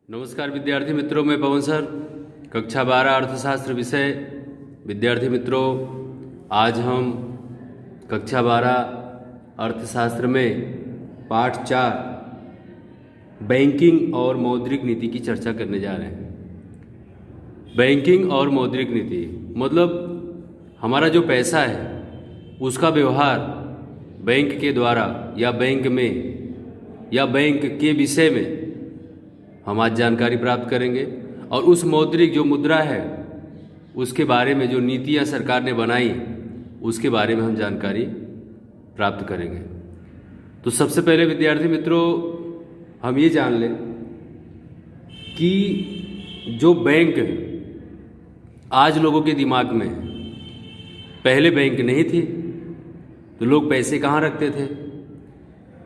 नमस्कार विद्यार्थी मित्रों, मैं पवन सर, कक्षा 12 अर्थशास्त्र विषय। विद्यार्थी मित्रों, आज हम कक्षा 12 अर्थशास्त्र में पाठ 4 बैंकिंग और मौद्रिक नीति की चर्चा करने जा रहे हैं। बैंकिंग और मौद्रिक नीति मतलब हमारा जो पैसा है उसका व्यवहार बैंक के द्वारा या बैंक में या बैंक के विषय में हम आज जानकारी प्राप्त करेंगे। और उस मौद्रिक जो मुद्रा है उसके बारे में जो नीतियां सरकार ने बनाई उसके बारे में हम जानकारी प्राप्त करेंगे। तो सबसे पहले विद्यार्थी मित्रों, हम ये जान लें कि जो बैंक है आज लोगों के दिमाग में है, पहले बैंक नहीं थी तो लोग पैसे कहाँ रखते थे?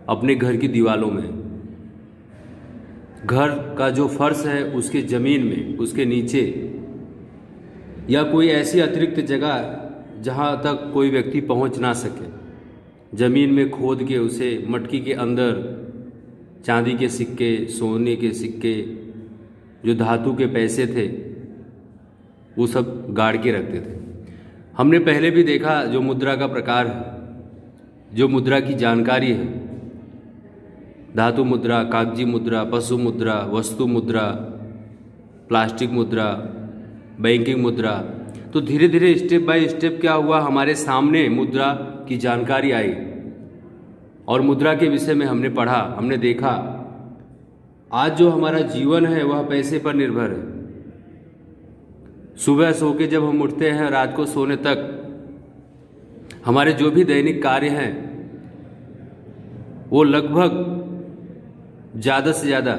अपने घर की दीवारों में, घर का जो फर्श है उसके ज़मीन में, उसके नीचे, या कोई ऐसी अतिरिक्त जगह जहाँ तक कोई व्यक्ति पहुँच ना सके, ज़मीन में खोद के उसे मटकी के अंदर चांदी के सिक्के, सोने के सिक्के, जो धातु के पैसे थे वो सब गाड़ के रखते थे। हमने पहले भी देखा जो मुद्रा का प्रकार है, जो मुद्रा की जानकारी है, धातु मुद्रा, कागजी मुद्रा, पशु मुद्रा, वस्तु मुद्रा, प्लास्टिक मुद्रा, बैंकिंग मुद्रा। तो धीरे धीरे स्टेप बाय स्टेप क्या हुआ, हमारे सामने मुद्रा की जानकारी आई और मुद्रा के विषय में हमने पढ़ा, हमने देखा। आज जो हमारा जीवन है वह पैसे पर निर्भर है। सुबह सो के जब हम उठते हैं रात को सोने तक हमारे जो भी दैनिक कार्य हैं वो लगभग ज़्यादा से ज़्यादा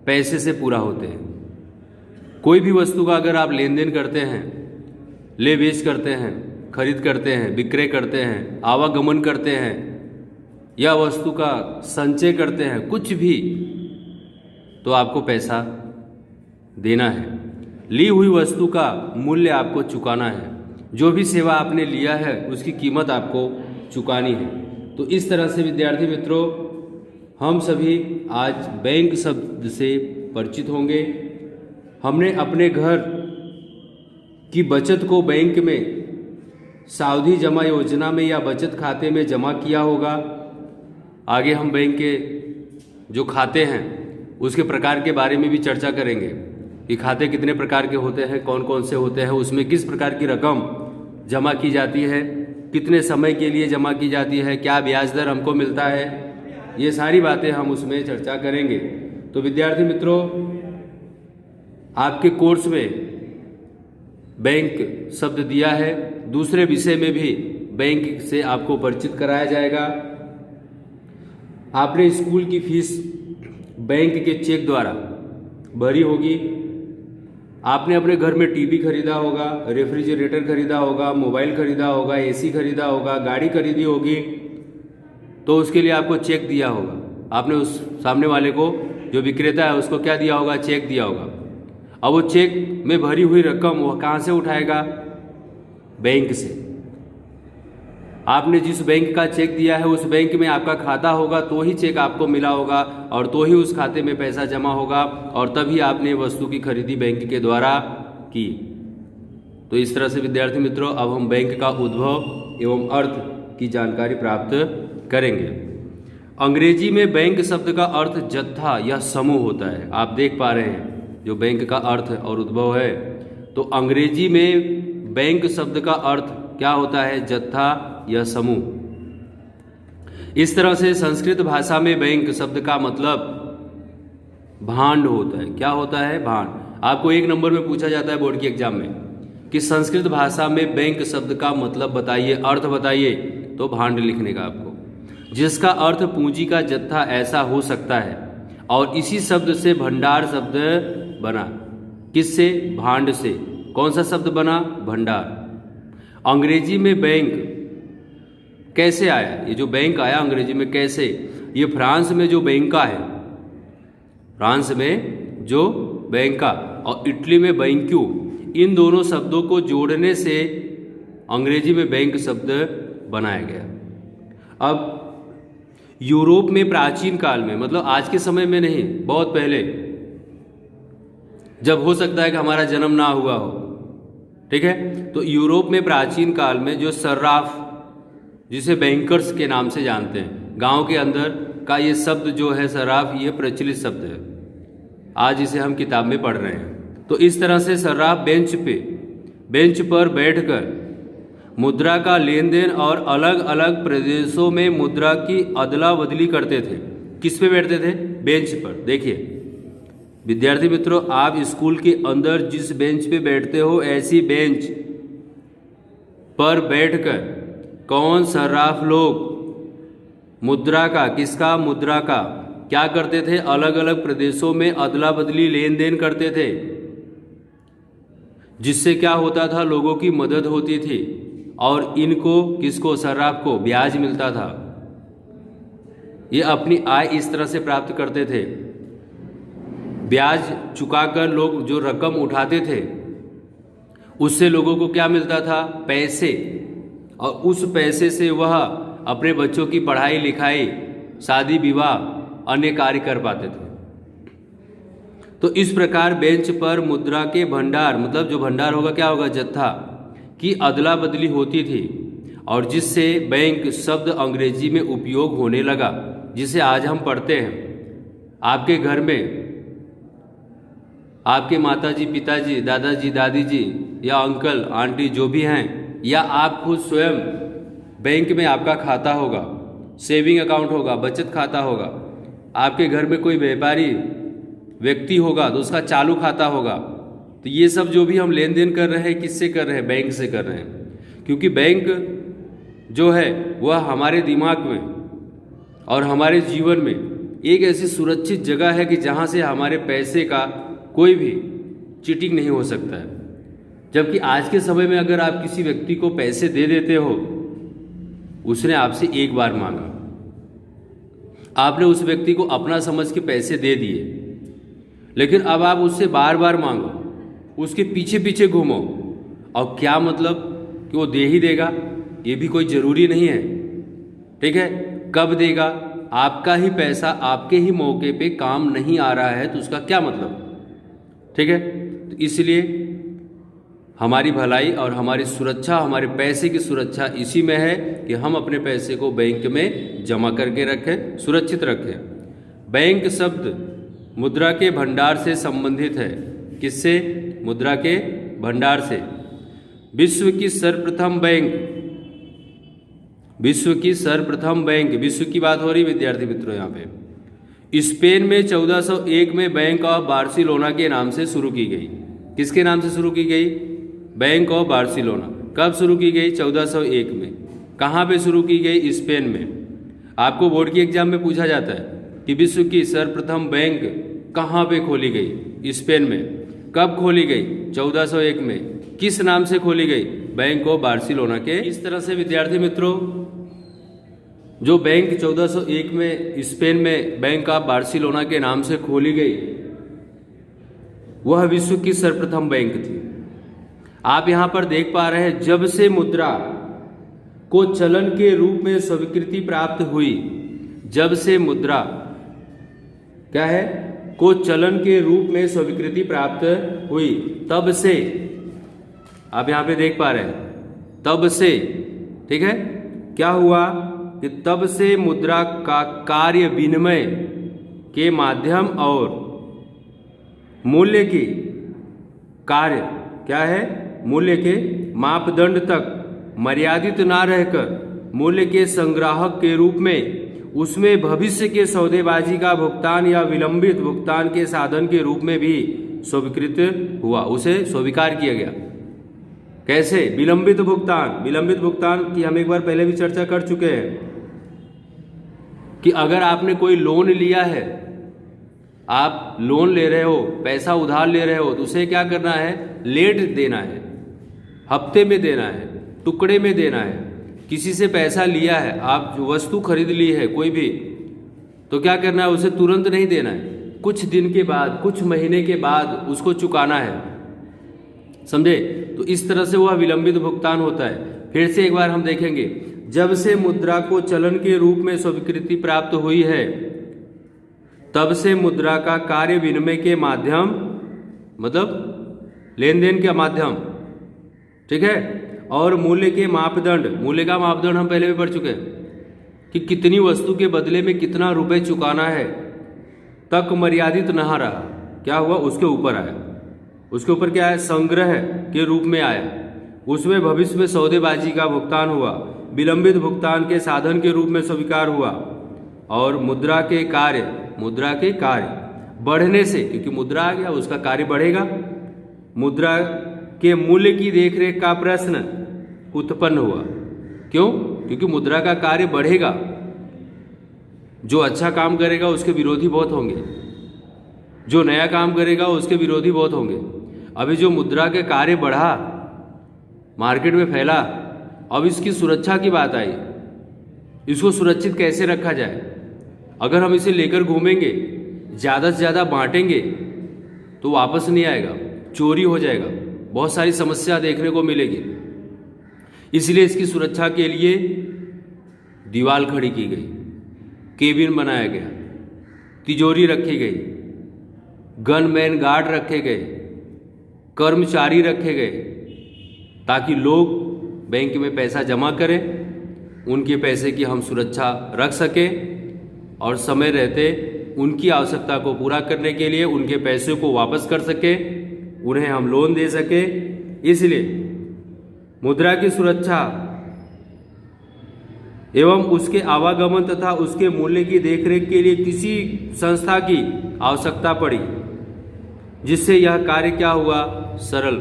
पैसे से पूरा होते हैं। कोई भी वस्तु का अगर आप लेन देन करते हैं, ले बेच करते हैं, खरीद करते हैं, विक्रय करते हैं, आवागमन करते हैं या वस्तु का संचय करते हैं, कुछ भी, तो आपको पैसा देना है। ली हुई वस्तु का मूल्य आपको चुकाना है। जो भी सेवा आपने लिया है उसकी कीमत आपको चुकानी है। तो इस तरह से विद्यार्थी मित्रों, हम सभी आज बैंक शब्द से परिचित होंगे। हमने अपने घर की बचत को बैंक में सावधि जमा योजना में या बचत खाते में जमा किया होगा। आगे हम बैंक के जो खाते हैं उसके प्रकार के बारे में भी चर्चा करेंगे कि खाते कितने प्रकार के होते हैं, कौन कौन से होते हैं, उसमें किस प्रकार की रकम जमा की जाती है, कितने समय के लिए जमा की जाती है, क्या ब्याज दर हमको मिलता है, ये सारी बातें हम उसमें चर्चा करेंगे। तो विद्यार्थी मित्रों, आपके कोर्स में बैंक शब्द दिया है, दूसरे विषय में भी बैंक से आपको परिचित कराया जाएगा। आपने स्कूल की फीस बैंक के चेक द्वारा भरी होगी। आपने अपने घर में टीवी खरीदा होगा, रेफ्रिजरेटर खरीदा होगा, मोबाइल खरीदा होगा, एसी खरीदा होगा, गाड़ी खरीदी होगी, तो उसके लिए आपको चेक दिया होगा। आपने उस सामने वाले को, जो विक्रेता है, उसको क्या दिया होगा? चेक दिया होगा। अब वो चेक में भरी हुई रकम वह कहाँ से उठाएगा? बैंक से। आपने जिस बैंक का चेक दिया है उस बैंक में आपका खाता होगा तो ही चेक आपको मिला होगा और तो ही उस खाते में पैसा जमा होगा और तभी आपने वस्तु की खरीदी बैंक के द्वारा की। तो इस तरह से विद्यार्थी मित्रों, अब हम बैंक का उद्भव एवं अर्थ की जानकारी प्राप्त करेंगे। अंग्रेजी में बैंक शब्द का अर्थ जत्था या समूह होता है। आप देख पा रहे हैं जो बैंक का अर्थ और उद्भव है। तो अंग्रेजी में बैंक शब्द का अर्थ क्या होता है? जत्था या समूह। इस तरह से संस्कृत भाषा में बैंक शब्द का मतलब भांड होता है। क्या होता है? भांड। आपको 1 नंबर में पूछा जाता है बोर्ड के एग्जाम में कि संस्कृत भाषा में बैंक शब्द का मतलब बताइए, अर्थ बताइए, तो भांड लिखने का आपको, जिसका अर्थ पूंजी का जत्था ऐसा हो सकता है। और इसी शब्द से भंडार शब्द बना। किससे? भांड से। कौन सा शब्द बना? भंडार। अंग्रेजी में बैंक कैसे आया? ये जो बैंक आया अंग्रेजी में कैसे? ये फ्रांस में जो बैंका है, फ्रांस में जो बैंका और इटली में बैंक्यू, इन दोनों शब्दों को जोड़ने से अंग्रेजी में बैंक शब्द बनाया गया। अब यूरोप में प्राचीन काल में, मतलब आज के समय में नहीं, बहुत पहले जब हो सकता है कि हमारा जन्म ना हुआ हो। ठीक है, तो यूरोप में प्राचीन काल में जो सर्राफ, जिसे बैंकर्स के नाम से जानते हैं, गांव के अंदर का ये शब्द जो है सर्राफ, ये प्रचलित शब्द है, आज इसे हम किताब में पढ़ रहे हैं। तो इस तरह से सर्राफ बेंच पर बैठकर मुद्रा का लेन देन और अलग अलग प्रदेशों में मुद्रा की अदला बदली करते थे। किस पे बैठते थे? बेंच पर। देखिए विद्यार्थी मित्रों, आप स्कूल के अंदर जिस बेंच पे बैठते हो, ऐसी बेंच पर बैठकर कौन सर्राफ लोग मुद्रा का, किसका? मुद्रा का क्या करते थे? अलग अलग प्रदेशों में अदला बदली लेन देन करते थे, जिससे क्या होता था? लोगों की मदद होती थी और इनको, किसको? सर्राफ को ब्याज मिलता था। ये अपनी आय इस तरह से प्राप्त करते थे। ब्याज चुकाकर लोग जो रकम उठाते थे, उससे लोगों को क्या मिलता था? पैसे। और उस पैसे से वह अपने बच्चों की पढ़ाई लिखाई, शादी विवाह, अन्य कार्य कर पाते थे। तो इस प्रकार बेंच पर मुद्रा के भंडार, मतलब जो भंडार होगा क्या होगा? जत्था की अदला बदली होती थी, और जिससे बैंक शब्द अंग्रेजी में उपयोग होने लगा, जिसे आज हम पढ़ते हैं। आपके घर में आपके माताजी, पिताजी, दादाजी, दादी जी या अंकल आंटी जो भी हैं, या आप खुद स्वयं बैंक में आपका खाता होगा, सेविंग अकाउंट होगा, बचत खाता होगा। आपके घर में कोई व्यापारी व्यक्ति होगा तो उसका चालू खाता होगा। तो ये सब जो भी हम लेन देन कर रहे हैं, किससे कर रहे हैं? बैंक से कर रहे हैं। क्योंकि बैंक जो है वह हमारे दिमाग में और हमारे जीवन में एक ऐसी सुरक्षित जगह है कि जहाँ से हमारे पैसे का कोई भी चीटिंग नहीं हो सकता है। जबकि आज के समय में अगर आप किसी व्यक्ति को पैसे दे देते हो, उसने आपसे एक बार मांगा, आपने उस व्यक्ति को अपना समझ के पैसे दे दिए, लेकिन अब आप उससे बार बार मांगो, उसके पीछे पीछे घूमो, और क्या मतलब कि वो दे ही देगा? ये भी कोई ज़रूरी नहीं है। ठीक है, कब देगा? आपका ही पैसा आपके ही मौके पे काम नहीं आ रहा है तो उसका क्या मतलब? ठीक है, तो इसलिए हमारी भलाई और हमारी सुरक्षा, हमारे पैसे की सुरक्षा इसी में है कि हम अपने पैसे को बैंक में जमा करके रखें, सुरक्षित रखें। बैंक शब्द मुद्रा के भंडार से संबंधित है। किससे? मुद्रा के भंडार से। विश्व की सर्वप्रथम बैंक, विश्व की सर्वप्रथम बैंक, विश्व की बात हो रही विद्यार्थी मित्रों यहाँ पे, स्पेन में 1401 में बैंक ऑफ बार्सिलोना के नाम से शुरू की गई। किसके नाम से शुरू की गई? Bank of Barcelona. कब शुरू की गई? 1401 में। कहाँ पे शुरू की गई? स्पेन में। आपको बोर्ड की एग्जाम में पूछा जाता है कि विश्व की सर्वप्रथम बैंक कहाँ पे खोली गई? स्पेन में। कब खोली गई? 1401 में। किस नाम से खोली गई? बैंक ऑफ बार्सिलोना के। इस तरह से विद्यार्थी मित्रों, जो बैंक 1401 में स्पेन में बैंक ऑफ बार्सिलोना के नाम से खोली गई, वह विश्व की सर्वप्रथम बैंक थी। आप यहाँ पर देख पा रहे हैं, जब से मुद्रा को चलन के रूप में स्वीकृति प्राप्त हुई, जब से मुद्रा क्या है? को चलन के रूप में स्वीकृति प्राप्त हुई, तब से, आप यहाँ पे देख पा रहे हैं, तब से, ठीक है, क्या हुआ कि तब से मुद्रा का कार्य विनिमय के माध्यम और मूल्य के कार्य, क्या है? मूल्य के मापदंड तक मर्यादित ना रहकर मूल्य के संग्राहक के रूप में उसमें भविष्य के सौदेबाजी का भुगतान या विलंबित भुगतान के साधन के रूप में भी स्वीकृत हुआ, उसे स्वीकार किया गया। कैसे? विलंबित भुगतान। विलंबित भुगतान की हम एक बार पहले भी चर्चा कर चुके हैं कि अगर आपने कोई लोन लिया है, आप लोन ले रहे हो, पैसा उधार ले रहे हो, तो उसे क्या करना है? लेट देना है, हफ्ते में देना है, टुकड़े में देना है। किसी से पैसा लिया है, आप जो वस्तु खरीद ली है कोई भी, तो क्या करना है? उसे तुरंत नहीं देना है, कुछ दिन के बाद, कुछ महीने के बाद उसको चुकाना है। समझे? तो इस तरह से वह विलंबित भुगतान होता है। फिर से एक बार हम देखेंगे, जब से मुद्रा को चलन के रूप में स्वीकृति प्राप्त हुई है, तब से मुद्रा का कार्य विनिमय के माध्यम मतलब लेन देन का माध्यम, ठीक है। और मूल्य के मापदंड, मूल्य का मापदंड हम पहले भी पढ़ चुके हैं कि कितनी वस्तु के बदले में कितना रुपए चुकाना है, तक मर्यादित न रहा, क्या हुआ, उसके ऊपर आया। उसके ऊपर क्या है, संग्रह के रूप में आया। उसमें भविष्य में सौदेबाजी का भुगतान हुआ, विलंबित भुगतान के साधन के रूप में स्वीकार हुआ। और मुद्रा के कार्य बढ़ने से, क्योंकि मुद्रा आ गया उसका कार्य बढ़ेगा, मुद्रा के मूल्य की देखरेख का प्रश्न उत्पन्न हुआ। क्यों? क्योंकि मुद्रा का कार्य बढ़ेगा, जो अच्छा काम करेगा उसके विरोधी बहुत होंगे, जो नया काम करेगा उसके विरोधी बहुत होंगे। अभी जो मुद्रा के कार्य बढ़ा, मार्केट में फैला, अब इसकी सुरक्षा की बात आई। इसको सुरक्षित कैसे रखा जाए? अगर हम इसे लेकर घूमेंगे, ज़्यादा से ज़्यादा बांटेंगे तो वापस नहीं आएगा, चोरी हो जाएगा, बहुत सारी समस्या देखने को मिलेगी। इसलिए इसकी सुरक्षा के लिए दीवार खड़ी की गई, केबिन बनाया गया, तिजोरी रखी गई, गनमैन गार्ड रखे गए, कर्मचारी रखे गए, ताकि लोग बैंक में पैसा जमा करें, उनके पैसे की हम सुरक्षा रख सकें और समय रहते उनकी आवश्यकता को पूरा करने के लिए उनके पैसे को वापस कर सकें, उन्हें हम लोन दे सकें। इसलिए मुद्रा की सुरक्षा एवं उसके आवागमन तथा उसके मूल्य की देखरेख के लिए किसी संस्था की आवश्यकता पड़ी, जिससे यह कार्य क्या हुआ, सरल।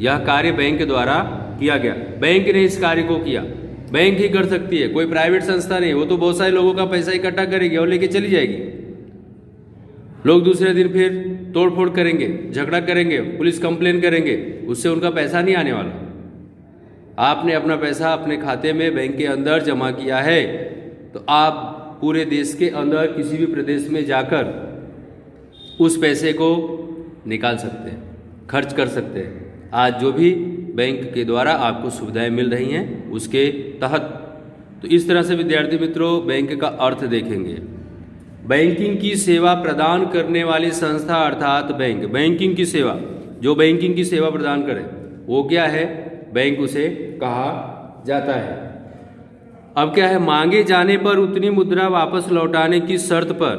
यह कार्य बैंक द्वारा किया गया। बैंक ने इस कार्य को किया, बैंक ही कर सकती है, कोई प्राइवेट संस्था नहीं। वो तो बहुत सारे लोगों का पैसा इकट्ठा करेगी और लेके चली जाएगी। लोग दूसरे दिन फिर तोड़फोड़ करेंगे, झगड़ा करेंगे, पुलिस कंप्लेन करेंगे, उससे उनका पैसा नहीं आने वाला। आपने अपना पैसा अपने खाते में बैंक के अंदर जमा किया है, तो आप पूरे देश के अंदर किसी भी प्रदेश में जाकर उस पैसे को निकाल सकते हैं, खर्च कर सकते हैं। आज जो भी बैंक के द्वारा आपको सुविधाएं मिल रही हैं उसके तहत। तो इस तरह से विद्यार्थी मित्रों बैंक का अर्थ देखेंगे। बैंकिंग की सेवा प्रदान करने वाली संस्था अर्थात बैंक, बैंकिंग की सेवा, जो बैंकिंग की सेवा प्रदान करे वो क्या है, बैंक उसे कहा जाता है। अब क्या है, मांगे जाने पर उतनी मुद्रा वापस लौटाने की शर्त पर,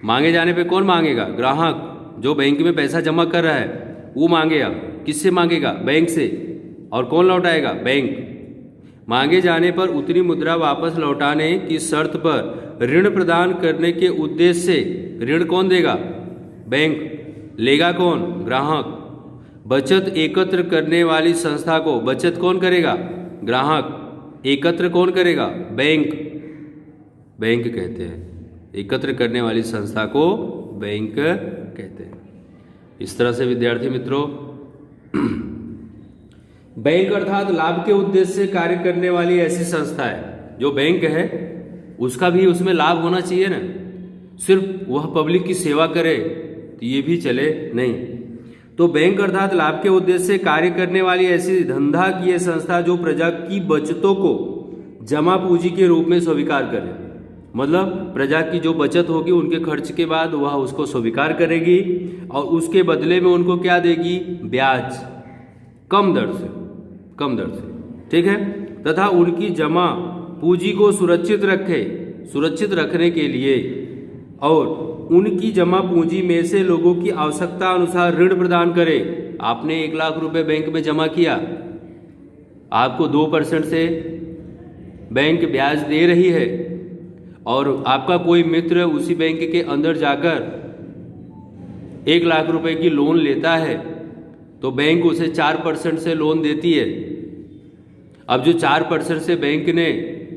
मांगे जाने पर कौन मांगेगा, ग्राहक जो बैंक में पैसा जमा कर रहा है वो मांगेगा। किससे मांगेगा, बैंक से। और कौन लौटाएगा, बैंक। मांगे जाने पर उतनी मुद्रा वापस लौटाने की शर्त पर ऋण प्रदान करने के उद्देश्य से ऋण कौन देगा, बैंक। लेगा कौन, ग्राहक। बचत एकत्र करने वाली संस्था को बचत कौन करेगा, ग्राहक। एकत्र कौन करेगा, बैंक। बैंक कहते हैं, एकत्र करने वाली संस्था को बैंक कहते हैं। इस तरह से विद्यार्थी मित्रों बैंक अर्थात लाभ के उद्देश्य से कार्य करने वाली ऐसी संस्था है। जो बैंक है उसका भी उसमें लाभ होना चाहिए ना, सिर्फ वह पब्लिक की सेवा करे तो ये भी चले नहीं। तो बैंक अर्थात लाभ के उद्देश्य से कार्य करने वाली ऐसी धंधा की संस्था जो प्रजा की बचतों को जमा पूंजी के रूप में स्वीकार करे। मतलब प्रजा की जो बचत होगी उनके खर्च के बाद वह उसको स्वीकार करेगी और उसके बदले में उनको क्या देगी, ब्याज, कम दर से, ठीक है। तथा उनकी जमा पूंजी को सुरक्षित रखने के लिए और उनकी जमा पूंजी में से लोगों की आवश्यकता अनुसार ऋण प्रदान करे। आपने 1 लाख रुपए बैंक में जमा किया, आपको 2% से बैंक ब्याज दे रही है और आपका कोई मित्र उसी बैंक के अंदर जाकर 1 लाख रुपए की लोन लेता है तो बैंक उसे 4% से लोन देती है। अब जो 4% से बैंक ने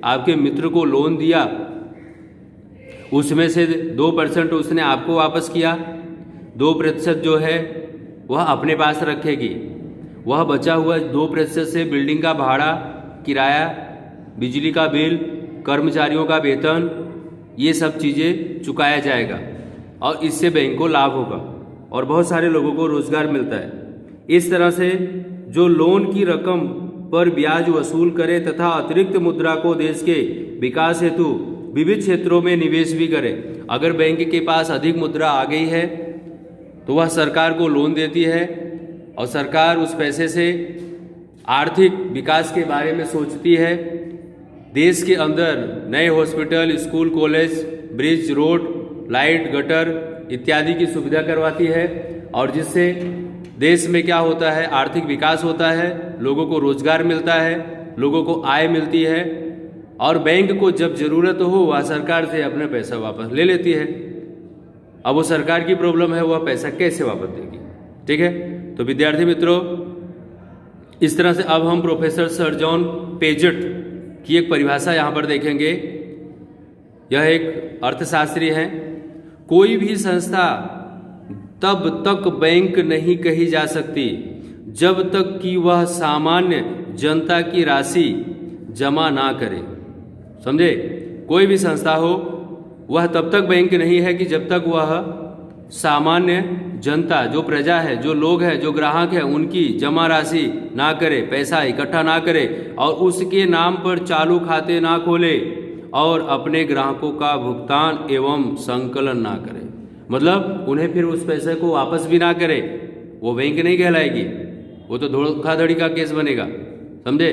आपके मित्र को लोन दिया उसमें से 2% उसने आपको वापस किया, 2% जो है वह अपने पास रखेगी। वह बचा हुआ 2% से बिल्डिंग का भाड़ा, किराया, बिजली का बिल, कर्मचारियों का वेतन, ये सब चीज़ें चुकाया जाएगा और इससे बैंक को लाभ होगा और बहुत सारे लोगों को रोजगार मिलता है। इस तरह से जो लोन की रकम पर ब्याज वसूल करे तथा अतिरिक्त मुद्रा को देश के विकास हेतु विविध क्षेत्रों में निवेश भी करे। अगर बैंक के पास अधिक मुद्रा आ गई है तो वह सरकार को लोन देती है और सरकार उस पैसे से आर्थिक विकास के बारे में सोचती है। देश के अंदर नए hospital, school, college, bridge, road, light, gutter इत्यादि की सुविधा करवाती है और जिससे देश में क्या होता है, आर्थिक विकास होता है, लोगों को रोजगार मिलता है, लोगों को आय मिलती है और बैंक को जब ज़रूरत हो वह सरकार से अपना पैसा वापस ले लेती है। अब वो सरकार की प्रॉब्लम है, वह पैसा कैसे वापस देगी। ठीक है, तो विद्यार्थी मित्रों, इस तरह से अब हम प्रोफेसर सर जॉन पेजेट की एक परिभाषा यहाँ पर देखेंगे। यह एक अर्थशास्त्री हैं। कोई भी संस्था तब तक बैंक नहीं कही जा सकती जब तक कि वह सामान्य जनता की राशि जमा ना करे। समझे? कोई भी संस्था हो वह तब तक बैंक नहीं है कि जब तक वह सामान्य जनता, जो प्रजा है, जो लोग हैं, जो ग्राहक है, उनकी जमा राशि ना करे, पैसा इकट्ठा ना करे और उसके नाम पर चालू खाते ना खोले और अपने ग्राहकों का भुगतान एवं संकलन ना करे। मतलब उन्हें फिर उस पैसे को वापस भी ना करे, वो बैंक नहीं कहलाएगी, वो तो धोखाधड़ी का केस बनेगा। समझे?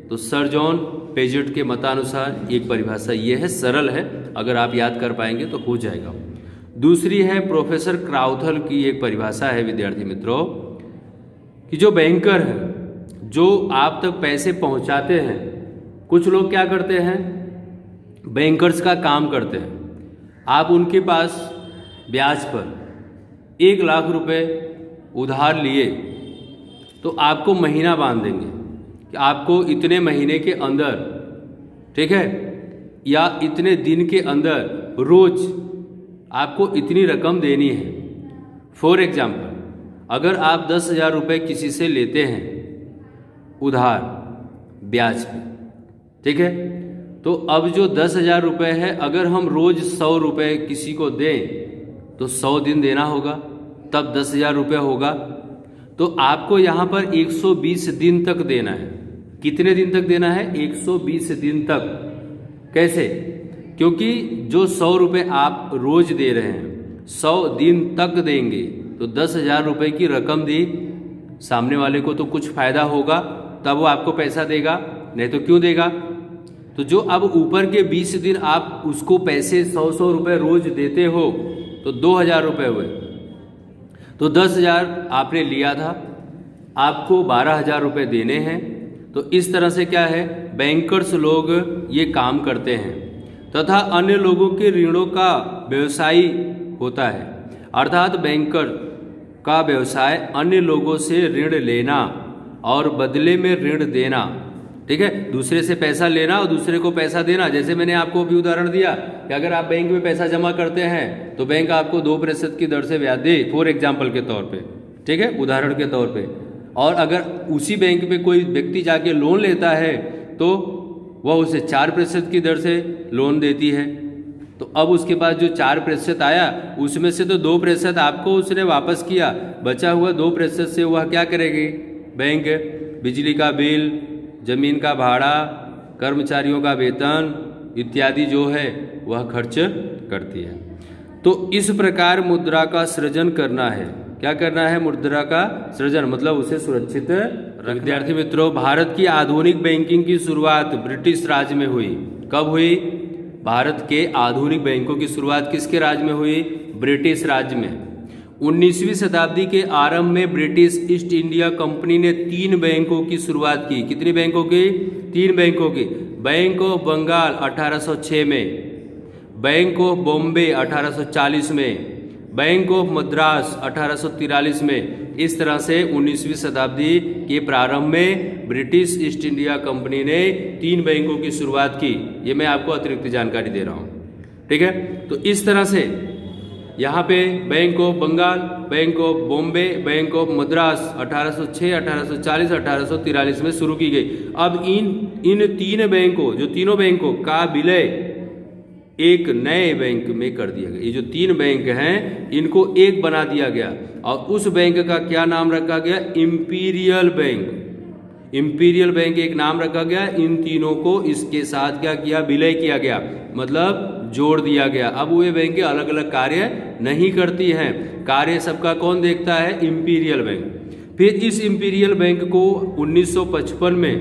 तो सर जॉन पेजेट के मतानुसार एक परिभाषा ये है, सरल है, अगर आप याद कर पाएंगे तो हो जाएगा। दूसरी है प्रोफेसर क्राउथल की एक परिभाषा है विद्यार्थी मित्रों, कि जो बैंकर हैं, जो आप तक पैसे पहुंचाते हैं, कुछ लोग क्या करते हैं, बैंकर्स का काम करते हैं। आप उनके पास ब्याज पर 1 लाख रुपए उधार लिए तो आपको महीना बांध देंगे कि आपको इतने महीने के अंदर, ठीक है, या इतने दिन के अंदर रोज आपको इतनी रकम देनी है। फॉर एग्जाम्पल, अगर आप 10,000 रुपये किसी से लेते हैं उधार ब्याज पे, ठीक है, तो अब जो 10,000 रुपये है, अगर हम रोज 100 रुपये किसी को दें तो 100 दिन देना होगा, तब 10,000 रुपये होगा। तो आपको यहाँ पर 120 दिन तक देना है। कितने दिन तक देना है? 120 दिन तक। कैसे? क्योंकि जो 100 रुपये आप रोज दे रहे हैं, 100 दिन तक देंगे तो 10,000 रुपये की रकम दी, सामने वाले को तो कुछ फायदा होगा, तब वो आपको पैसा देगा, नहीं तो क्यों देगा। तो जो अब ऊपर के 20 दिन आप उसको पैसे 100 रुपये रोज देते हो तो 2,000 रुपये हुए। तो 10,000 आपने लिया था, आपको 12,000 रुपये देने हैं। तो इस तरह से क्या है, बैंकर्स लोग ये काम करते हैं तथा अन्य लोगों के ऋणों का व्यवसाय होता है। अर्थात बैंकर का व्यवसाय अन्य लोगों से ऋण लेना और बदले में ऋण देना। ठीक है, दूसरे से पैसा लेना और दूसरे को पैसा देना। जैसे मैंने आपको अभी उदाहरण दिया कि अगर आप बैंक में पैसा जमा करते हैं तो बैंक आपको 2% की दर से ब्याज दे, फॉर एग्जाम्पल के तौर पे, ठीक है, उदाहरण के तौर पे। और अगर उसी बैंक पे कोई व्यक्ति जाके लोन लेता है तो वह उसे 4% की दर से लोन देती है। तो अब उसके पास जो 4% आया उसमें से तो 2% आपको उसने वापस किया, बचा हुआ 2% से वह क्या करेगी, बैंक बिजली का बिल, जमीन का भाड़ा, कर्मचारियों का वेतन इत्यादि जो है वह खर्च करती है। तो इस प्रकार मुद्रा का सृजन करना है। क्या करना है? मुद्रा का सृजन, मतलब उसे सुरक्षित रखना। विद्यार्थी मित्रों, भारत की आधुनिक बैंकिंग की शुरुआत ब्रिटिश राज में हुई। कब हुई? भारत के आधुनिक बैंकों की शुरुआत किसके राज में हुई? ब्रिटिश राज में। 19वीं शताब्दी के आरंभ में ब्रिटिश ईस्ट इंडिया कंपनी ने 3 बैंकों की शुरुआत की। कितनी बैंकों की? 3 बैंकों की। बैंक ऑफ बंगाल 1806 में, बैंक ऑफ बॉम्बे 1840 में, बैंक ऑफ मद्रास 1843 में। इस तरह से 19वीं शताब्दी के प्रारंभ में ब्रिटिश ईस्ट इंडिया कंपनी ने 3 बैंकों की शुरुआत की। ये मैं आपको अतिरिक्त जानकारी दे रहा हूँ, ठीक है। तो इस तरह से यहाँ पे bank of Bengal, bank of Bombay, bank of Madras 1806, 1840, 1843 में शुरू की गई। अब इन 3 बैंकों, जो तीनों बैंकों का विलय एक नए बैंक में कर दिया गया। ये जो 3 बैंक हैं इनको एक बना दिया गया और उस बैंक का क्या नाम रखा गया? Imperial bank. इंपीरियल बैंक एक नाम रखा गया। इन तीनों को इसके साथ क्या किया? विलय किया गया, मतलब जोड़ दिया गया। अब वे बैंकें अलग अलग कार्य नहीं करती हैं। कार्य सबका कौन देखता है? Imperial bank. फिर इस इंपीरियल बैंक को 1955 में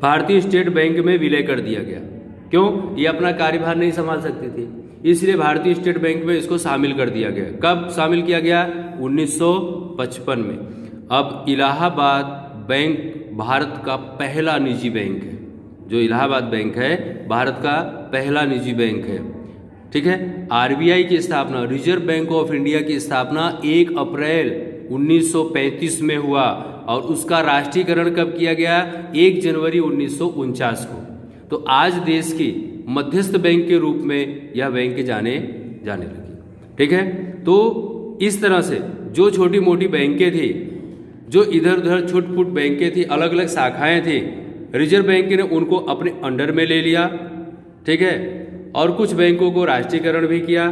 भारतीय स्टेट बैंक में विलय कर दिया गया। क्यों? ये अपना कार्यभार नहीं संभाल सकती थी, इसलिए भारतीय स्टेट बैंक में इसको शामिल कर दिया गया। कब शामिल किया गया? 1955 में। अब इलाहाबाद बैंक भारत का पहला निजी बैंक है। जो इलाहाबाद बैंक है भारत का पहला निजी बैंक है। ठीक है। आरबीआई की स्थापना, रिजर्व बैंक ऑफ इंडिया की स्थापना 1 अप्रैल 1935 में हुआ और उसका राष्ट्रीयकरण कब किया गया? 1 जनवरी 1949 को। तो आज देश की मध्यस्थ बैंक के रूप में यह बैंक जाने लगी। ठीक है। तो इस तरह से जो छोटी मोटी बैंकें थी, जो इधर उधर छुट फुट बैंकें थी, अलग अलग शाखाएं थी, रिजर्व बैंक ने उनको अपने अंडर में ले लिया। ठीक है। और कुछ बैंकों को राष्ट्रीयकरण भी किया,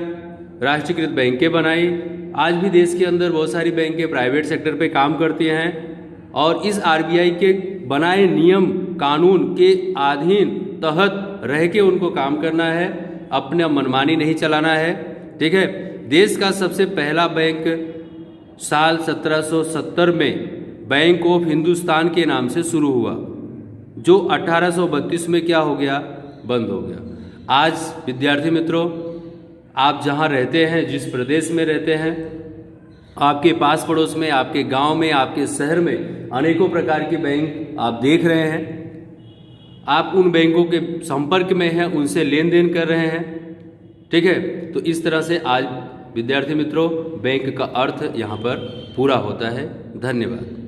राष्ट्रीयकृत बैंकें बनाई। आज भी देश के अंदर बहुत सारी बैंकें प्राइवेट सेक्टर पे काम करती हैं और इस आरबीआई के बनाए नियम कानून के अधीन तहत रह के उनको काम करना है, अपना मनमानी नहीं चलाना है। ठीक है। देश का सबसे पहला बैंक साल 1770 में बैंक ऑफ हिंदुस्तान के नाम से शुरू हुआ, जो 1832 में क्या हो गया? बंद हो गया। आज विद्यार्थी मित्रों, आप जहां रहते हैं, जिस प्रदेश में रहते हैं, आपके पास पड़ोस में, आपके गांव में, आपके शहर में अनेकों प्रकार के बैंक आप देख रहे हैं। आप उन बैंकों के संपर्क में हैं, उनसे लेन देन कर रहे हैं। ठीक है। तो इस तरह से आज विद्यार्थी मित्रों बैंक का अर्थ यहाँ पर पूरा होता है। धन्यवाद।